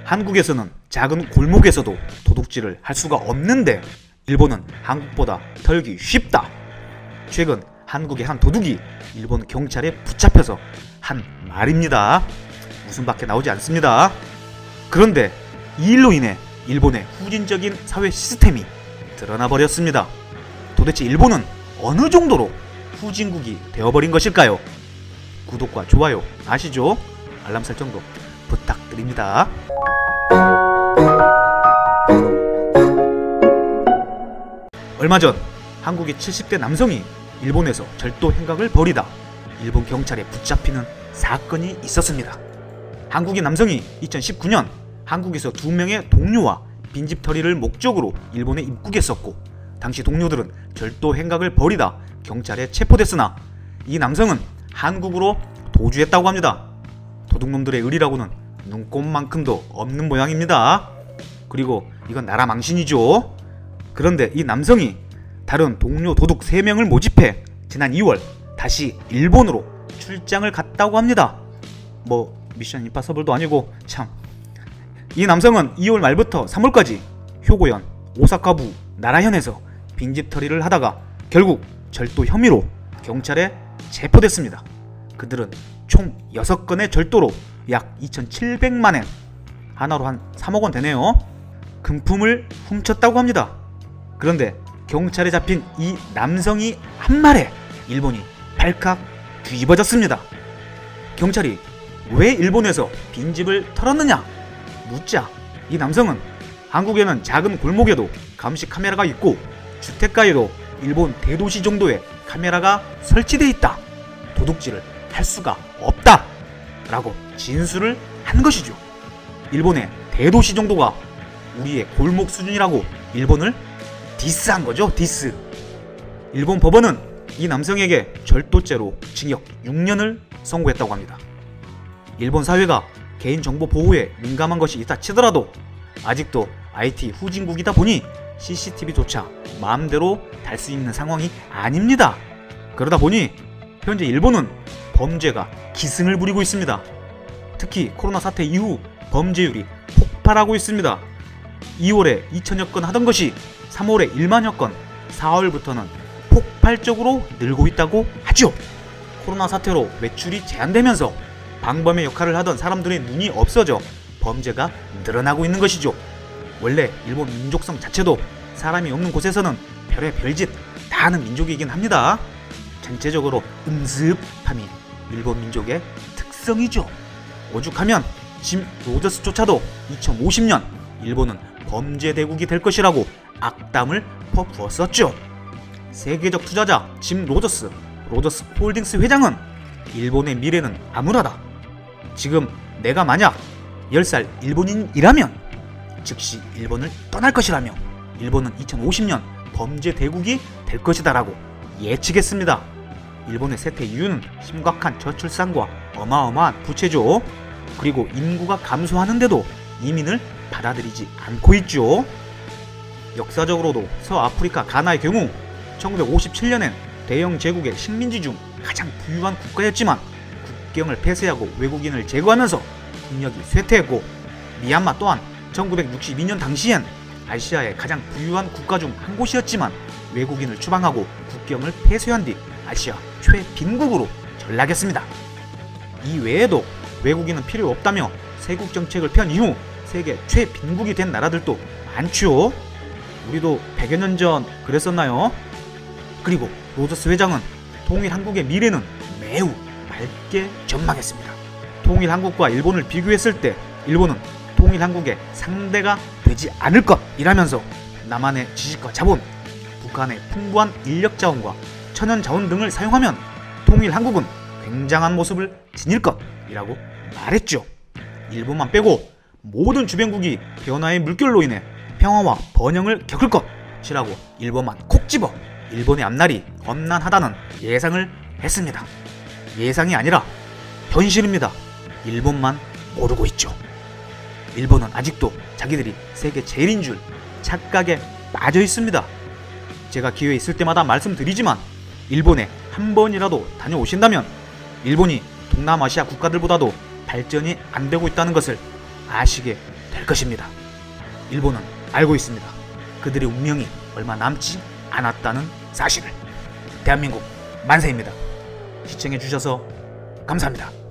한국에서는 작은 골목에서도 도둑질을 할 수가 없는데 일본은 한국보다 털기 쉽다. 최근 한국의 한 도둑이 일본 경찰에 붙잡혀서 한 말입니다. 웃음밖에 나오지 않습니다. 그런데 이 일로 인해 일본의 후진적인 사회 시스템이 드러나 버렸습니다. 도대체 일본은 어느 정도로 후진국이 되어버린 것일까요? 구독과 좋아요 아시죠? 알람 설정도 부탁드립니다. 얼마 전 한국의 70대 남성이 일본에서 절도 행각을 벌이다 일본 경찰에 붙잡히는 사건이 있었습니다. 한국인 남성이 2019년 한국에서 2명의 동료와 빈집털이를 목적으로 일본에 입국했었고 당시 동료들은 절도 행각을 벌이다 경찰에 체포됐으나 이 남성은 한국으로 도주했다고 합니다. 도둑놈들의 의리라고는 눈꼽만큼도 없는 모양입니다. 그리고 이건 나라 망신이죠. 그런데 이 남성이 다른 동료 도둑 3명을 모집해 지난 2월 다시 일본으로 출장을 갔다고 합니다. 미션 임파서블도 아니고 참. 이 남성은 2월 말부터 3월까지 효고현, 오사카부, 나라현에서 빈집털이를 하다가 결국 절도 혐의로 경찰에 체포됐습니다. 그들은 총 6건의 절도로 약 2,700만엔, 하나로 한 3억원 되네요. 금품을 훔쳤다고 합니다. 그런데 경찰에 잡힌 이 남성이 한 말에 일본이 발칵 뒤집어졌습니다. 경찰이 왜 일본에서 빈집을 털었느냐 묻자 이 남성은 한국에는 작은 골목에도 감시 카메라가 있고 주택가에도 일본 대도시 정도의 카메라가 설치되어 있다. 도둑질을 할 수가 없다 라고 진술을 한 것이죠. 일본의 대도시 정도가 우리의 골목 수준이라고 일본을 디스한 거죠. 디스. 일본 법원은 이 남성에게 절도죄로 징역 6년을 선고했다고 합니다. 일본 사회가 개인정보 보호에 민감한 것이 있다 치더라도 아직도 IT 후진국이다 보니 CCTV조차 마음대로 달 수 있는 상황이 아닙니다. 그러다 보니 현재 일본은 범죄가 기승을 부리고 있습니다. 특히 코로나 사태 이후 범죄율이 폭발하고 있습니다. 2월에 2천여 건 하던 것이 3월에 1만여 건, 4월부터는 폭발적으로 늘고 있다고 하죠. 코로나 사태로 외출이 제한되면서 방범의 역할을 하던 사람들의 눈이 없어져 범죄가 늘어나고 있는 것이죠. 원래 일본 민족성 자체도 사람이 없는 곳에서는 별의 별짓 다 하는 민족이긴 합니다. 전체적으로 음습함이 일본 민족의 특성이죠. 오죽하면 짐 로저스조차도 2050년 일본은 범죄 대국이 될 것이라고 악담을 퍼부었었죠. 세계적 투자자 짐 로저스 홀딩스 회장은 일본의 미래는 암울하다. 지금 내가 만약 10살 일본인이라면 즉시 일본을 떠날 것이라며 일본은 2050년 범죄 대국이 될 것이다 라고 예측했습니다. 일본의 쇠퇴 이유는 심각한 저출산과 어마어마한 부채죠. 그리고 인구가 감소하는데도 이민을 받아들이지 않고 있죠. 역사적으로도 서아프리카 가나의 경우 1957년엔 대영 제국의 식민지 중 가장 부유한 국가였지만 국경을 폐쇄하고 외국인을 제거하면서 국력이 쇠퇴했고, 미얀마 또한 1962년 당시엔 아시아의 가장 부유한 국가 중 한 곳이었지만 외국인을 추방하고 국경을 폐쇄한 뒤 아시아 최빈국으로 전락했습니다. 이 외에도 외국인은 필요 없다며 세국 정책을 편 이후 세계 최빈국이 된 나라들도 많죠. 우리도 100여 년 전 그랬었나요? 그리고 로저스 회장은 통일 한국의 미래는 매우 밝게 전망했습니다. 통일 한국과 일본을 비교했을 때 일본은 통일 한국의 상대가 되지 않을 것이라면서 남한의 지식과 자본, 북한의 풍부한 인력 자원과 천연 자원 등을 사용하면 통일 한국은 굉장한 모습을 지닐 것이라고 말했죠. 일본만 빼고 모든 주변국이 변화의 물결로 인해 평화와 번영을 겪을 것이라고 일본만 콕 집어 일본의 앞날이 험난하다는 예상을 했습니다. 예상이 아니라 현실입니다. 일본만 모르고 있죠. 일본은 아직도 자기들이 세계 제일인 줄 착각에 빠져 있습니다. 제가 기회 있을 때마다 말씀드리지만 일본에 한 번이라도 다녀오신다면 일본이 동남아시아 국가들보다도 발전이 안 되고 있다는 것을 아시게 될 것입니다. 일본은 알고 있습니다. 그들의 운명이 얼마 남지 않았다는 사실을. 대한민국 만세입니다. 시청해주셔서 감사합니다.